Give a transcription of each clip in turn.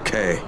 okay.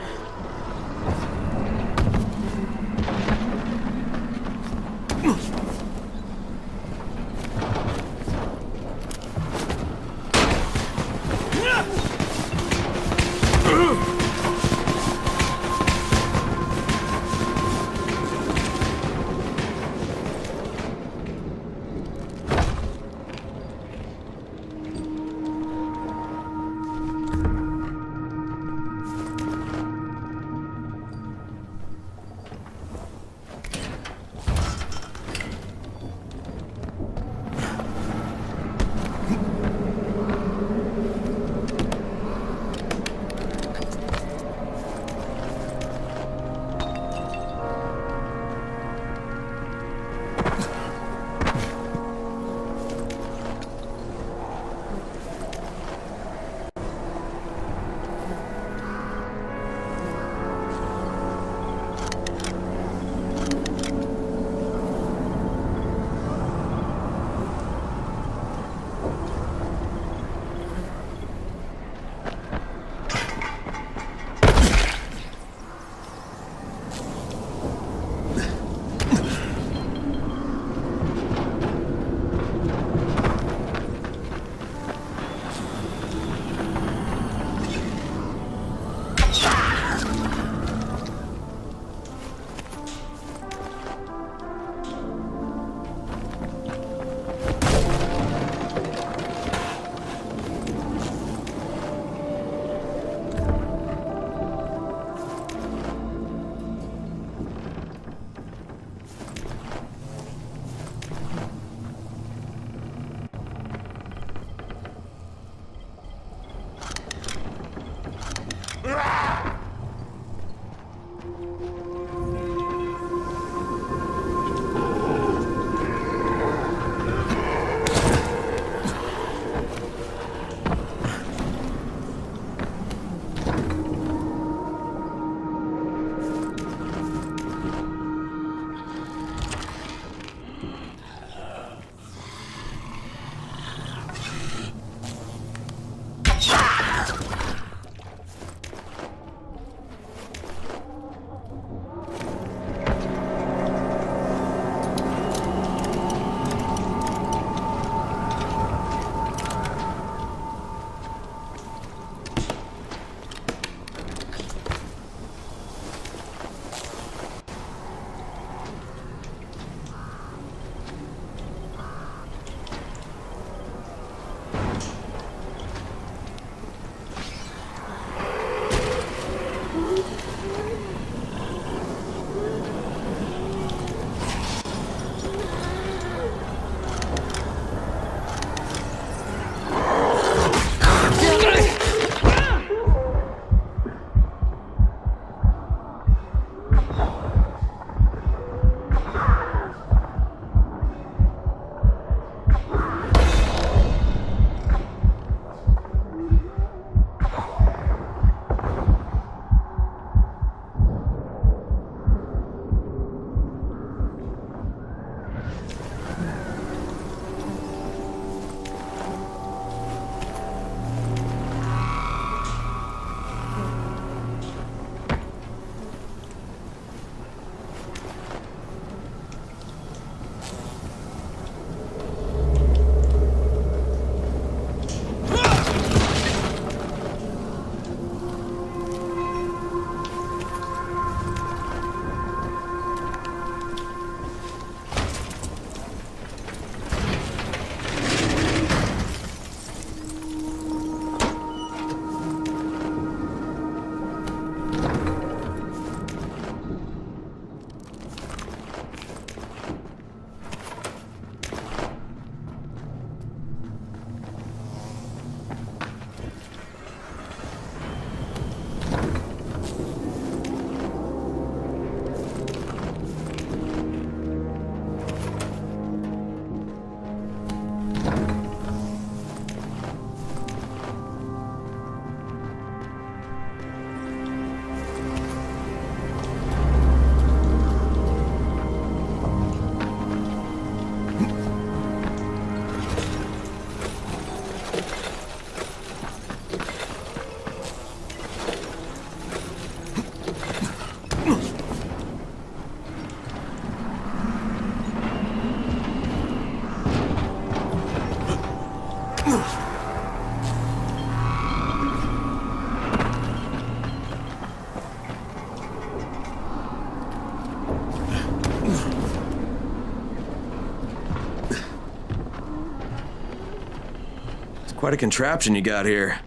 Quite a contraption you got here.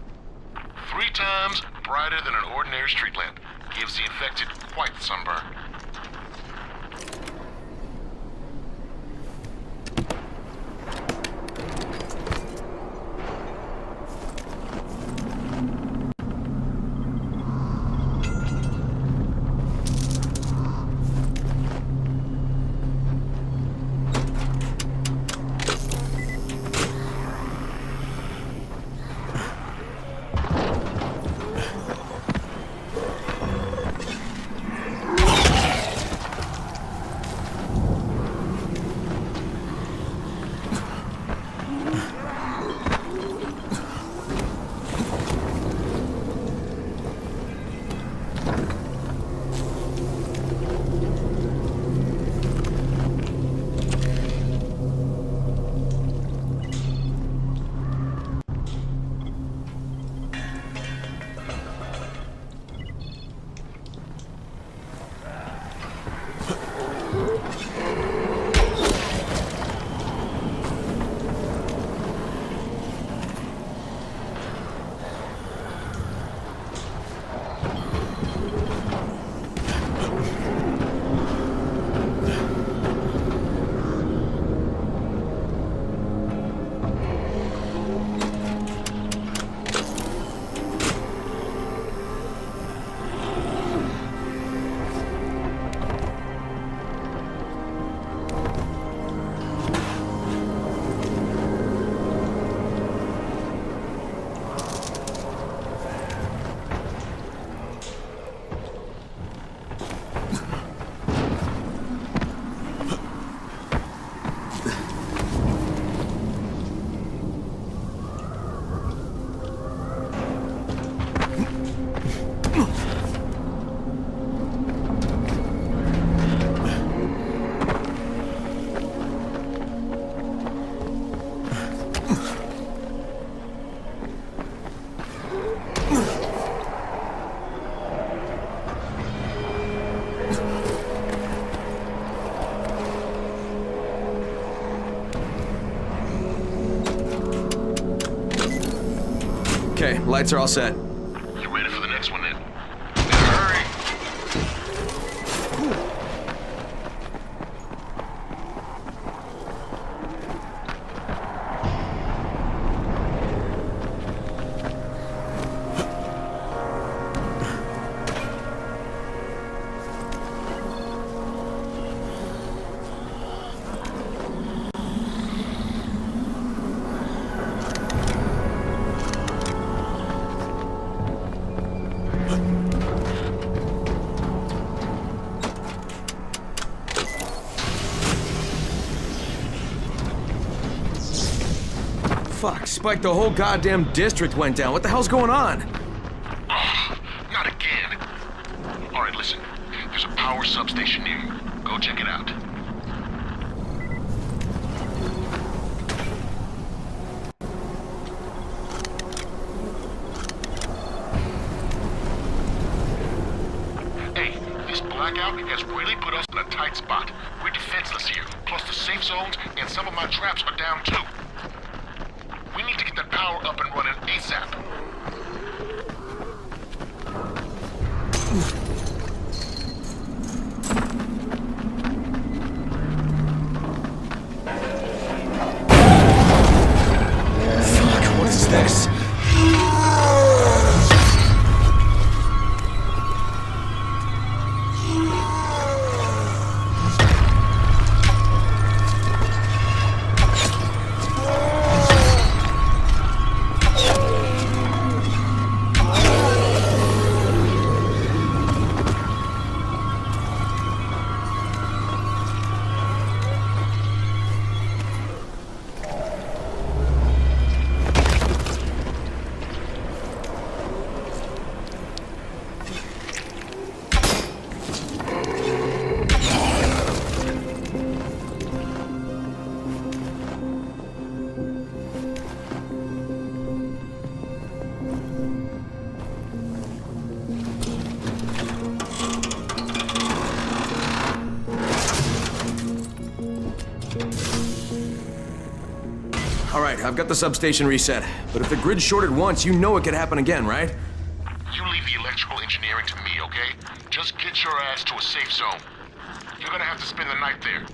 3 times brighter than an ordinary street lamp. Gives the infected quite the sunburn. Okay, lights are all set. You ready for the next one then? Better hurry. Fuck, Spike, the whole goddamn district went down. What the hell's going on? Oh, not again. Alright, listen. There's a power substation near you. Go check it out. Hey, this blackout has really put us in a tight spot. We're defenseless here. Plus the safe zones and some of my traps are down too. We need to get that power up and running ASAP. Fuck, what is this? Alright, I've got the substation reset. But if the grid shorted once, you know it could happen again, right? You leave the electrical engineering to me, okay? Just get your ass to a safe zone. You're gonna have to spend the night there.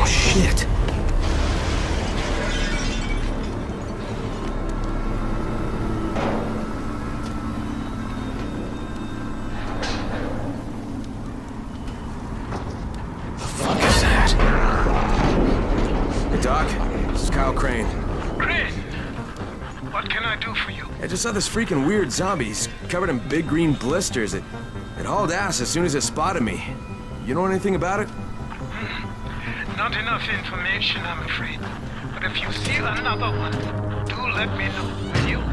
Shit. Hey, Doc. This is Kyle Crane. Crane, what can I do for you? I just saw this freaking weird zombie. He's covered in big green blisters. It hauled ass as soon as it spotted me. You know anything about it? Not enough information, I'm afraid. But if you see another one, do let me know, will you?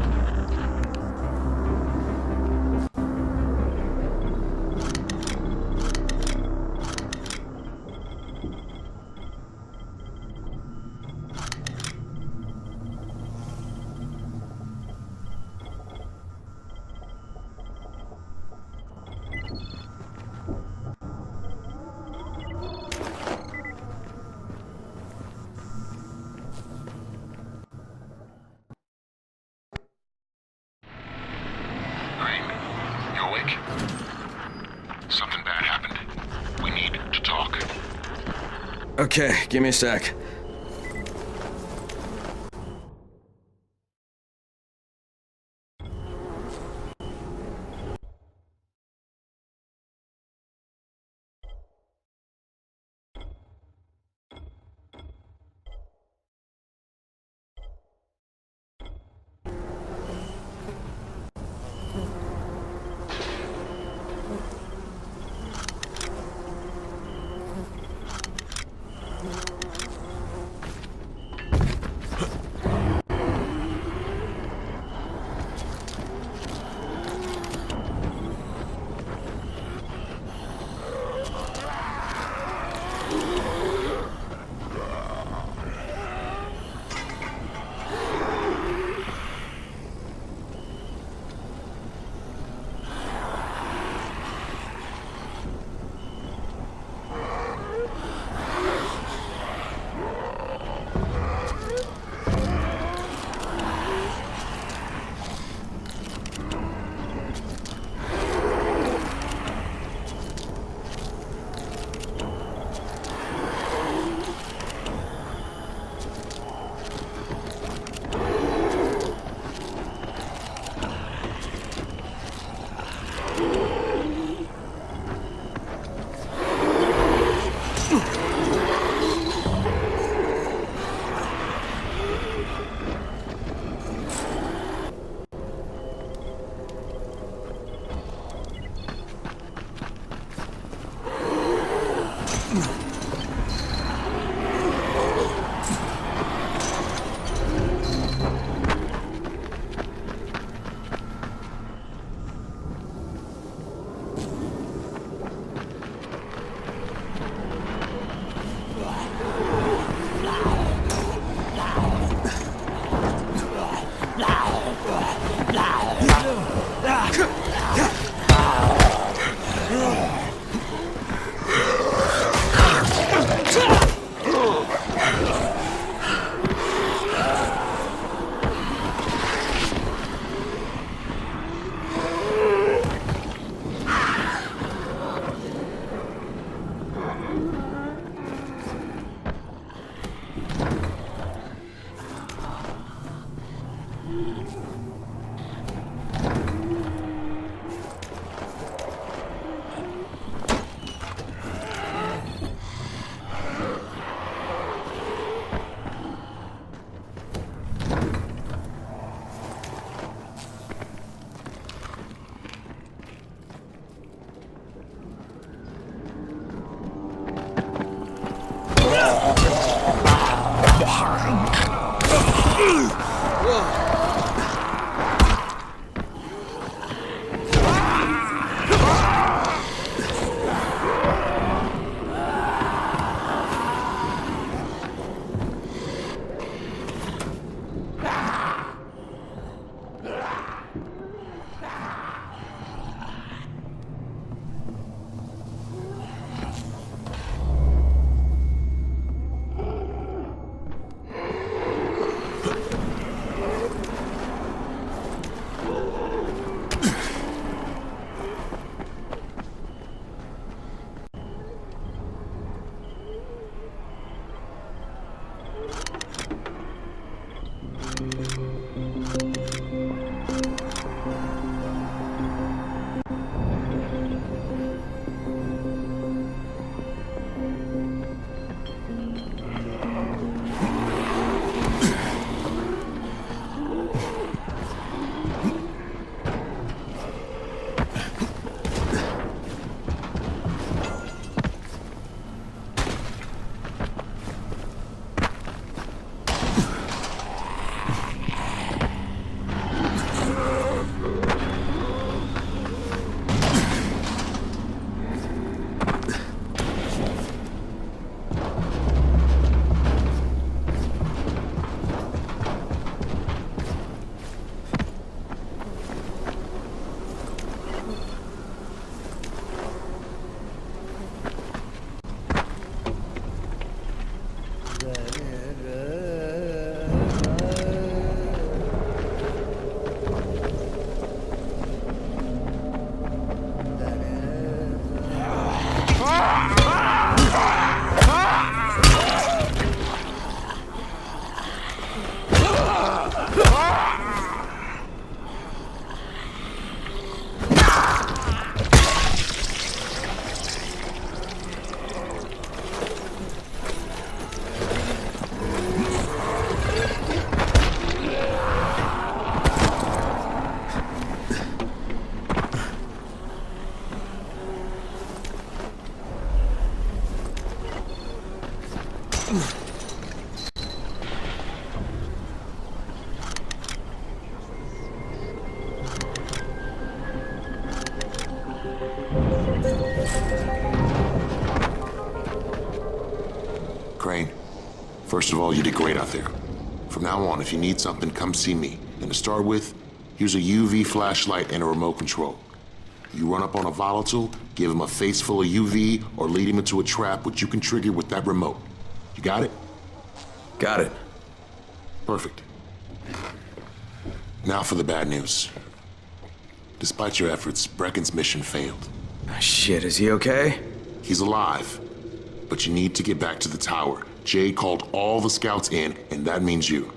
Something bad happened. We need to talk. Okay, give me a sec. Crane, first of all, you did great out there. From now on, if you need something, come see me. And to start with, here's a UV flashlight and a remote control. You run up on a volatile, give him a face full of UV, or lead him into a trap which you can trigger with that remote. You got it? Got it. Perfect. Now for the bad news. Despite your efforts, Brecken's mission failed. Shit, is he okay? He's alive, but you need to get back to the tower. Jade called all the scouts in, and that means you.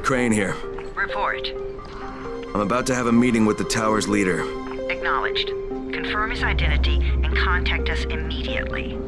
Crane here. Report. I'm about to have a meeting with the tower's leader. Acknowledged. Confirm his identity and contact us immediately.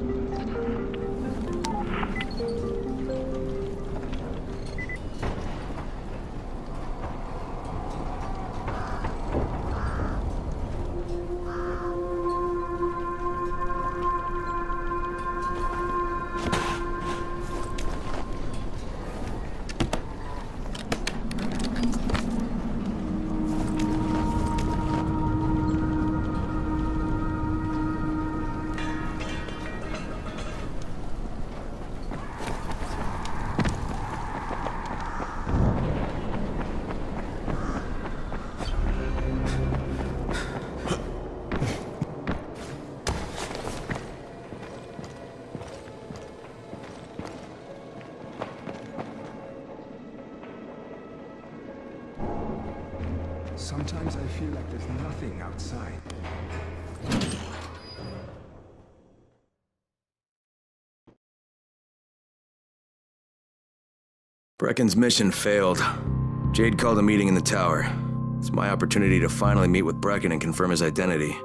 Sometimes I feel like there's nothing outside. Brecken's mission failed. Jade called a meeting in the tower. It's my opportunity to finally meet with Brecken and confirm his identity.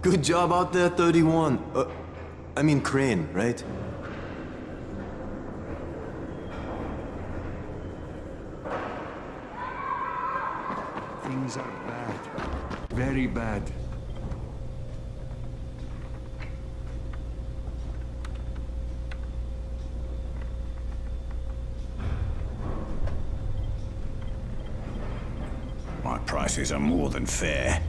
Good job out there, 31. I mean Crane, right? Things are bad. Very bad. My prices are more than fair.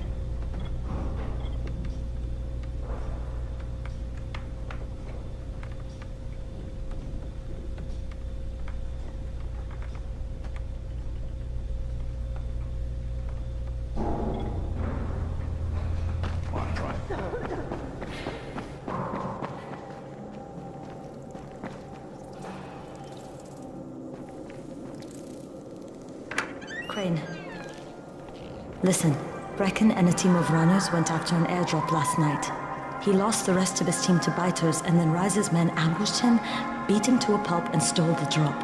Crane. Listen, Brecken and a team of runners went after an airdrop last night. He lost the rest of his team to biters, and then Rise's men ambushed him, beat him to a pulp, and stole the drop.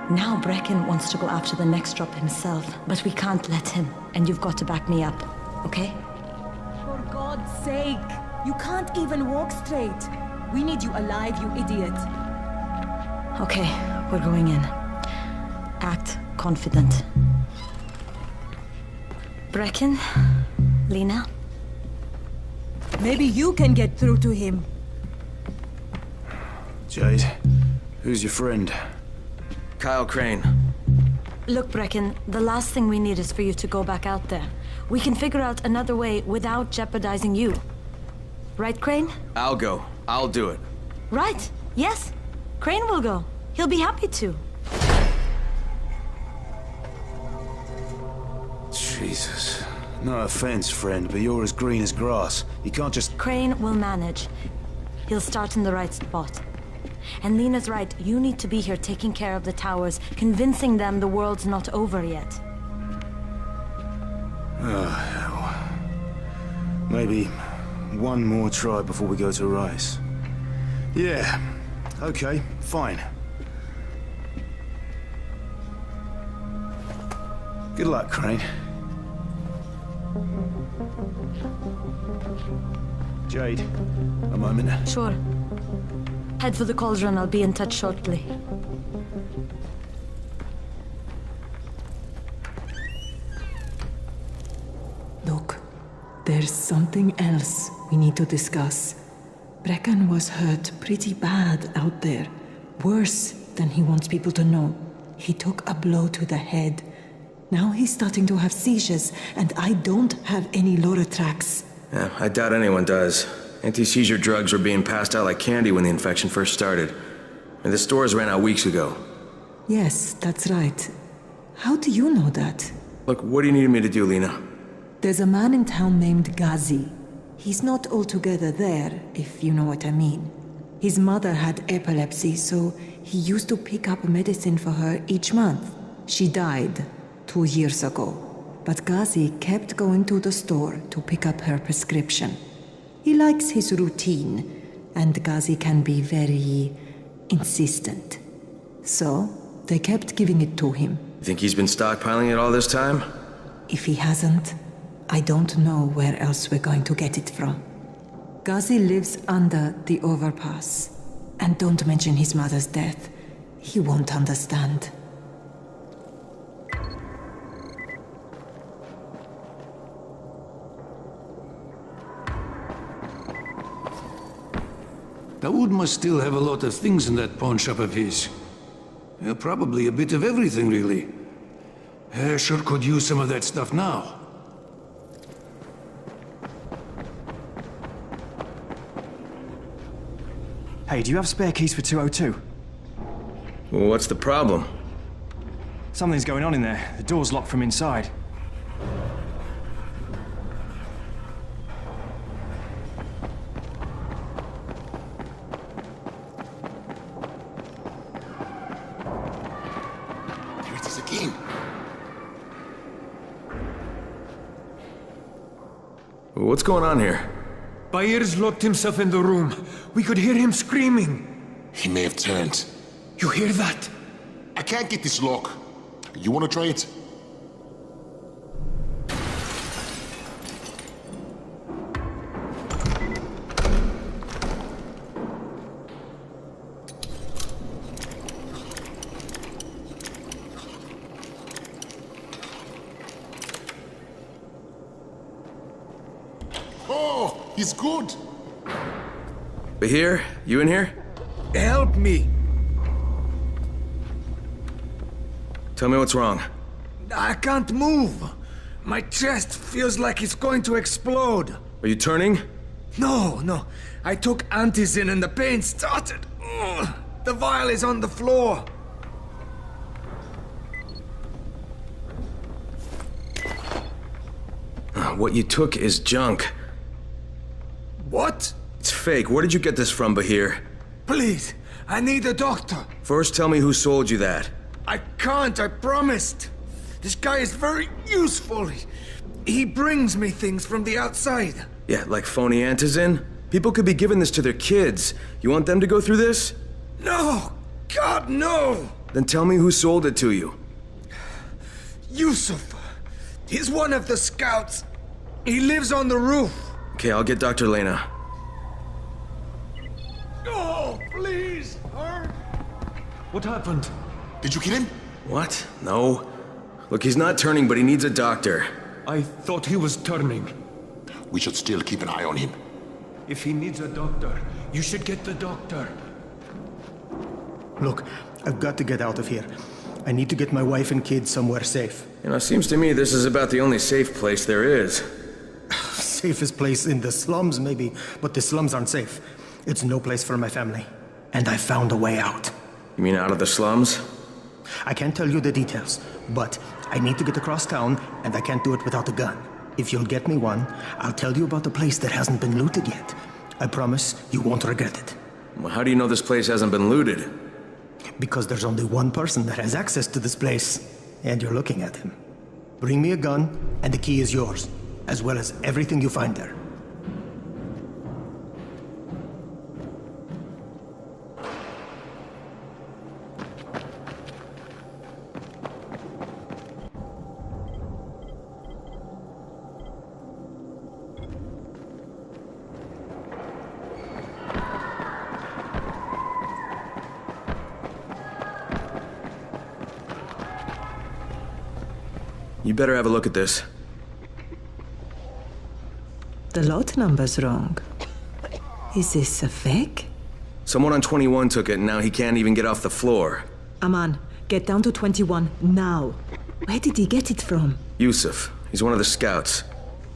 Now Brecken wants to go after the next drop himself, but we can't let him, and you've got to back me up, okay? For God's sake! You can't even walk straight! We need you alive, you idiot! Okay, we're going in. Act confident. Brecken, Lena. Maybe you can get through to him. Jade, who's your friend? Kyle Crane. Look, Brecken, the last thing we need is for you to go back out there. We can figure out another way without jeopardizing you. Right, Crane? I'll go. I'll do it. Right. Yes. Crane will go. He'll be happy to. Jesus. No offense, friend, but you're as green as grass. You can't just... Crane will manage. He'll start in the right spot. And Lena's right, you need to be here taking care of the towers, convincing them the world's not over yet. Oh, hell. Maybe one more try before we go to Rice. Yeah, okay, fine. Good luck, Crane. Jade, a moment. Sure. Head for the cauldron. I'll be in touch shortly. Look, there's something else we need to discuss. Brecken was hurt pretty bad out there. Worse than he wants people to know. He took a blow to the head. Now he's starting to have seizures, and I don't have any Loratrax. Yeah, I doubt anyone does. Anti-seizure drugs were being passed out like candy when the infection first started. And the stores ran out weeks ago. Yes, that's right. How do you know that? Look, what do you need me to do, Lena? There's a man in town named Ghazi. He's not altogether there, if you know what I mean. His mother had epilepsy, so he used to pick up medicine for her each month. She died 2 years ago, but Ghazi kept going to the store to pick up her prescription. He likes his routine, and Ghazi can be very insistent. So, they kept giving it to him. You think he's been stockpiling it all this time? If he hasn't, I don't know where else we're going to get it from. Ghazi lives under the overpass. And don't mention his mother's death. He won't understand. Dawood must still have a lot of things in that pawn shop of his. Yeah, probably a bit of everything, really. Sure could use some of that stuff now. Hey, do you have spare keys for 202? Well, what's the problem? Something's going on in there. The door's locked from inside. There it is again. What's going on here? Byers locked himself in the room. We could hear him screaming. He may have turned. You hear that? I can't get this lock. You want to try it? Oh, he's good. Bahir, you in here? Help me! Tell me what's wrong. I can't move. My chest feels like it's going to explode. Are you turning? No. I took antizin and the pain started. Ugh. The vial is on the floor. What you took is junk. What? It's fake. Where did you get this from, Bahir? Please, I need a doctor. First, tell me who sold you that. I can't, I promised. This guy is very useful. He brings me things from the outside. Yeah, like phony antizin? People could be giving this to their kids. You want them to go through this? No! God, no! Then tell me who sold it to you. Yusuf. He's one of the scouts. He lives on the roof. Okay, I'll get Dr. Lena. Oh, please, hurry. What happened? Did you kill him? What? No. Look, he's not turning, but he needs a doctor. I thought he was turning. We should still keep an eye on him. If he needs a doctor, you should get the doctor. Look, I've got to get out of here. I need to get my wife and kids somewhere safe. You know, seems to me this is about the only safe place there is. Safest place in the slums, maybe, but the slums aren't safe. It's no place for my family. And I found a way out. You mean out of the slums? I can't tell you the details, but I need to get across town, and I can't do it without a gun. If you'll get me one, I'll tell you about a place that hasn't been looted yet. I promise you won't regret it. Well, how do you know this place hasn't been looted? Because there's only one person that has access to this place, and you're looking at him. Bring me a gun, and the key is yours, as well as everything you find there. You better have a look at this. The lot number's wrong. Is this a fake? Someone on 21 took it, and now he can't even get off the floor. Aman, get down to 21 now. Where did he get it from? Yusuf. He's one of the scouts.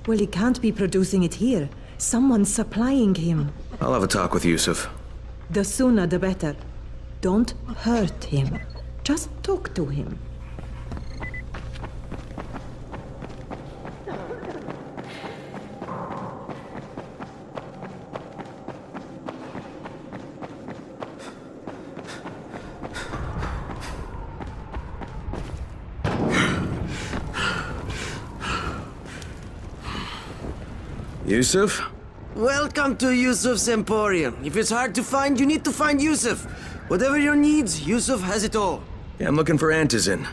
Well, he can't be producing it here. Someone's supplying him. I'll have a talk with Yusuf. The sooner the better. Don't hurt him. Just talk to him. Yusuf? Welcome to Yusuf's Emporium. If it's hard to find, you need to find Yusuf. Whatever your needs, Yusuf has it all. Yeah, I'm looking for Antizin.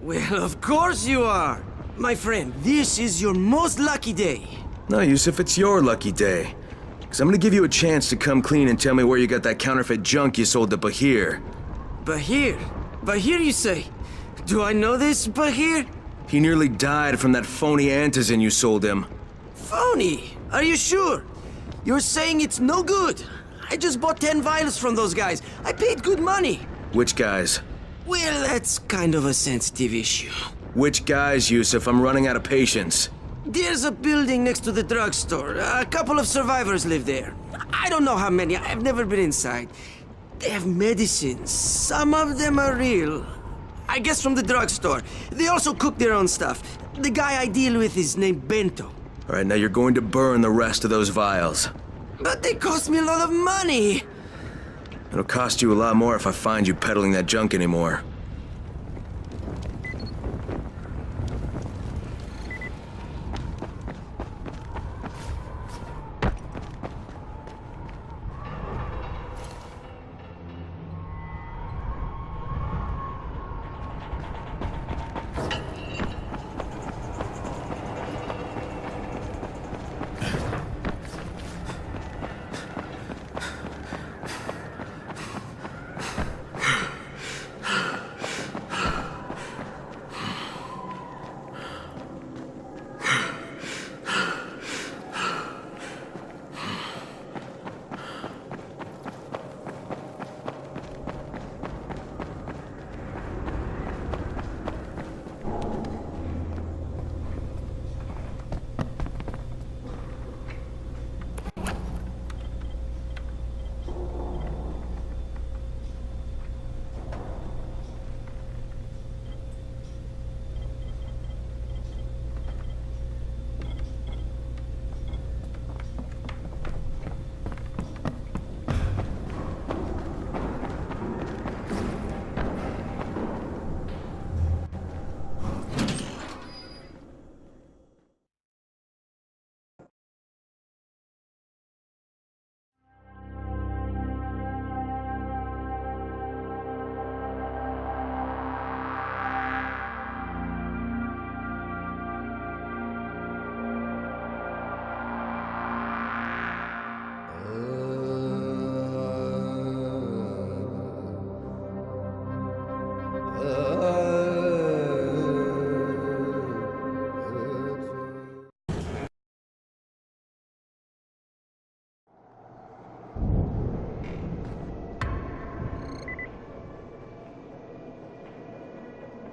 Well, of course you are. My friend, this is your most lucky day. No, Yusuf, it's your lucky day. Because I'm gonna give you a chance to come clean and tell me where you got that counterfeit junk you sold to Bahir. Bahir? Bahir, you say? Do I know this Bahir? He nearly died from that phony Antizin you sold him. Phony? Are you sure? You're saying it's no good? I just bought 10 vials from those guys. I paid good money. Which guys? Well, that's kind of a sensitive issue. Which guys, Yusuf? I'm running out of patience. There's a building next to the drugstore. A couple of survivors live there. I don't know how many. I've never been inside. They have medicines. Some of them are real. I guess from the drugstore. They also cook their own stuff. The guy I deal with is named Bento. All right, now you're going to burn the rest of those vials. But they cost me a lot of money. It'll cost you a lot more if I find you peddling that junk anymore.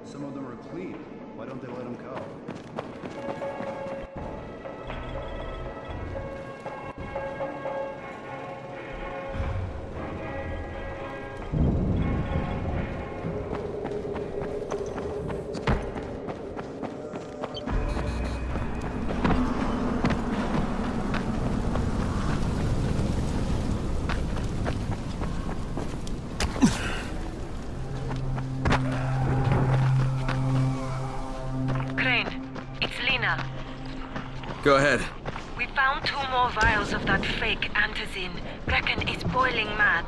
Some of them are clean. Why don't they let them go? Go ahead. We found 2 more vials of that fake Antizin. Brecken is boiling mad.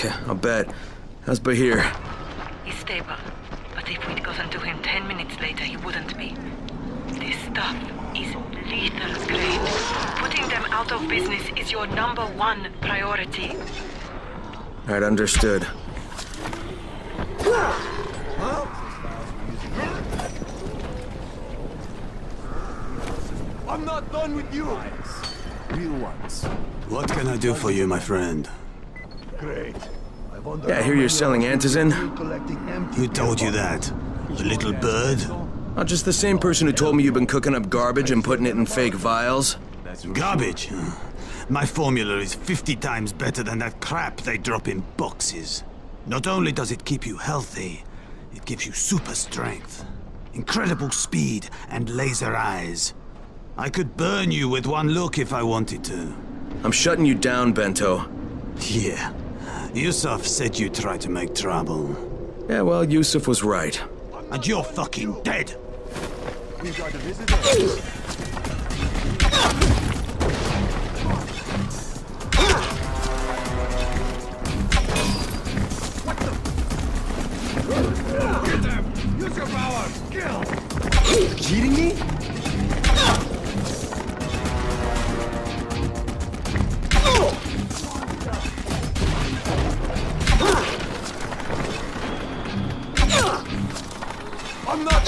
Yeah, I'll bet. How's Bahir? He's stable. But if we'd gotten to him 10 minutes later, he wouldn't be. This stuff is lethal, Crane. Putting them out of business is your #1 priority. All right, understood. I'm not done with you! Real ones. What can I do for you, my friend? Great. Yeah, I hear you're selling antizin. Who told you that? The little bird? Not just the same person who told me you've been cooking up garbage and putting it in fake vials. Garbage? My formula is 50 times better than that crap they drop in boxes. Not only does it keep you healthy, it gives you super strength, incredible speed, and laser eyes. I could burn you with one look if I wanted to. I'm shutting you down, Bento. Yeah. Yusuf said you tried to make trouble. Yeah, well, Yusuf was right. And you're fucking dead! We got a visitor. Use your powers! Kill! Cheating me? I'm not...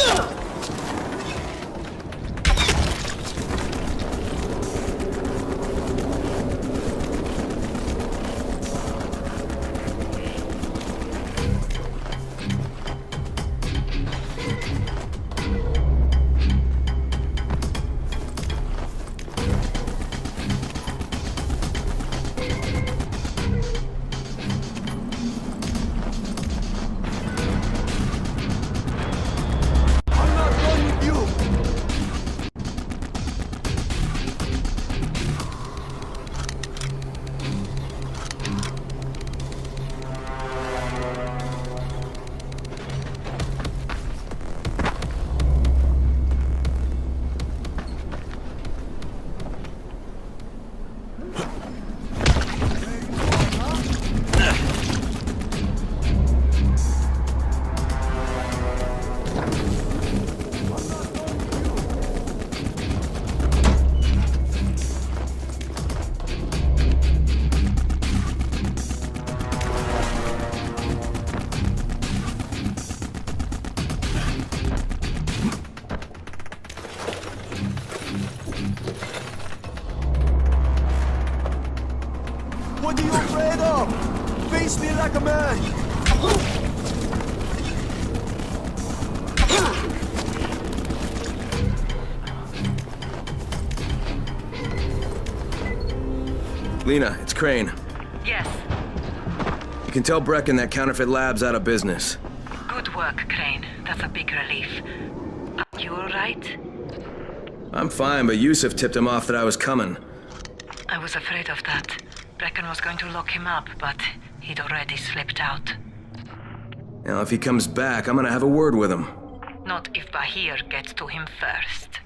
What are you afraid of? Face me like a man! Lena, it's Crane. Yes. You can tell Brecken that Counterfeit Lab's out of business. Good work, Crane. That's a big relief. Are you alright? I'm fine, but Yusuf tipped him off that I was coming. I was afraid of that. Brecken was going to lock him up, but he'd already slipped out. Now, if he comes back, I'm gonna have a word with him. Not if Bahir gets to him first.